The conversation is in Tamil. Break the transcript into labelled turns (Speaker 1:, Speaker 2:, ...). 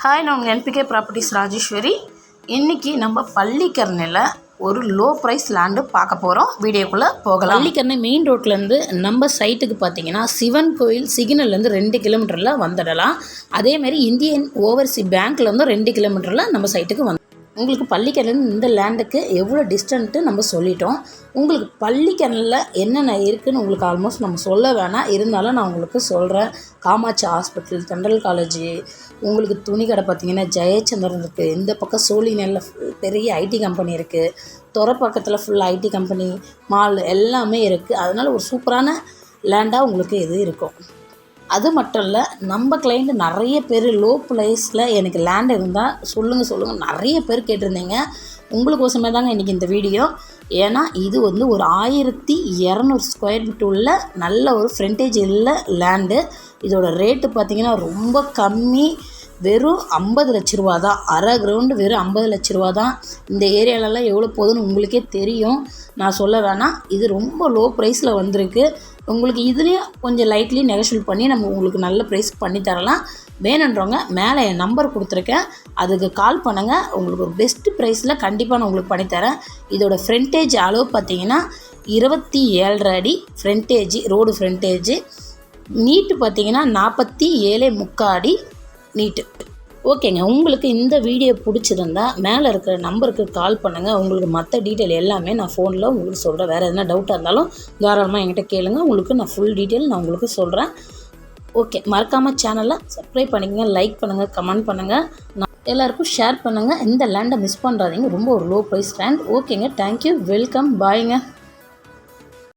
Speaker 1: ஹாய், நான் உங்கள் என்பிகே ப்ராப்பர்ட்டிஸ் ராஜேஸ்வரி. இன்றைக்கி நம்ம பள்ளிக்கரணையில் ஒரு லோ ப்ரைஸ் லேண்டு பார்க்க போகிறோம். வீடியோக்குள்ளே போகலாம். பள்ளிக்கரணை மெயின் ரோட்லேருந்து நம்ம சைட்டுக்கு பார்த்தீங்கன்னா சிவன் கோயில் சிக்னல்லேருந்து 2 கிலோமீட்டரில் வந்துடலாம். அதேமாதிரி இந்தியன் ஓவர்சீஸ் பேங்க்லேருந்து 2 கிலோமீட்டரில் நம்ம சைட்டுக்கு உங்களுக்கு பள்ளிக்கரணையில் இந்த லேண்டுக்கு எவ்வளோ டிஸ்டன்ட்டு நம்ம சொல்லிட்டோம். உங்களுக்கு பள்ளிக்கரணையில் என்னென்ன இருக்குதுன்னு உங்களுக்கு ஆல்மோஸ்ட் நம்ம சொல்ல வேணாம், இருந்தாலும் நான் உங்களுக்கு சொல்கிறேன். காமாட்சி ஹாஸ்பிட்டல், தென்றல் காலேஜு, உங்களுக்கு துணி கடை பார்த்திங்கன்னா ஜெயச்சந்திரன் இருக்குது. இந்த பக்கம் சோழிங்கநல்லில் பெரிய ஐடி கம்பெனி இருக்குது. பக்கத்தில் ஃபுல் ஐடி கம்பெனி, மால் எல்லாமே இருக்குது. அதனால் ஒரு சூப்பரான லேண்டாக உங்களுக்கு இது இருக்கும். அது மட்டும் இல்லை, நம்ம கிளைண்ட் நிறைய பேர் லோ ப்ரைஸில் எனக்கு லேண்ட் இருந்தால் சொல்லுங்கள் நிறைய பேர் கேட்டிருந்தீங்க. உங்களுக்கோசமே தாங்க இன்றைக்கி இந்த வீடியோ. ஏன்னா இது வந்து ஒரு 1200 ஸ்கொயர் ஃபீட் உள்ள நல்ல ஒரு ஃப்ரண்டேஜ் உள்ள லேண்டு. இதோட ரேட்டு பார்த்திங்கன்னா ரொம்ப கம்மி, வெறும் 50 லட்ச ரூபா தான். அரை கிரவுண்டு வெறும் 50 லட்ச ரூபா தான். இந்த ஏரியாலலாம் எவ்வளோ போகுதுன்னு உங்களுக்கே தெரியும், நான் சொல்ல வேணாம். இது ரொம்ப லோ ப்ரைஸில் வந்திருக்கு. உங்களுக்கு இதுலேயும் கொஞ்சம் லைட்லி நெகோஷியேட் பண்ணி நம்ம உங்களுக்கு நல்ல ப்ரைஸ்க்கு பண்ணி தரலாம். வேணுன்றவங்க மேலே என் நம்பர் கொடுத்துருக்கேன், அதுக்கு கால் பண்ணுங்கள். உங்களுக்கு ஒரு பெஸ்ட்டு ப்ரைஸில் கண்டிப்பாக நான் உங்களுக்கு பண்ணித்தரேன். இதோட ஃப்ரண்டேஜ் அளவு பார்த்திங்கன்னா 27.5 அடி ஃப்ரண்டேஜ், ரோடு ஃப்ரண்டேஜ். நீட்டு பார்த்திங்கன்னா 47.75 அடி நீட்டு. ஓகேங்க, உங்களுக்கு இந்த வீடியோ பிடிச்சிருந்தா மேலே இருக்கிற நம்பருக்கு கால் பண்ணுங்கள். உங்களுக்கு மற்ற டீட்டெயில் எல்லாமே நான் ஃபோனில் உங்களுக்கு சொல்கிறேன். வேறு எதனா டவுட்டாக இருந்தாலும் தாராளமாக என்கிட்ட கேளுங்க. உங்களுக்கு நான் ஃபுல் டீட்டெயில் நான் உங்களுக்கு சொல்கிறேன். ஓகே, மறக்காமல் சேனலை சப்ஸ்கிரைப் பண்ணிக்கங்க, லைக் பண்ணுங்கள், கமெண்ட் பண்ணுங்கள், எல்லாருக்கும் ஷேர் பண்ணுங்கள். இந்த லேண்டை மிஸ் பண்ணுறாதீங்க. ரொம்ப ஒரு லோ ப்ரைஸ் லேண்ட். ஓகேங்க, தேங்க்யூ, வெல்கம், பாய்ங்க.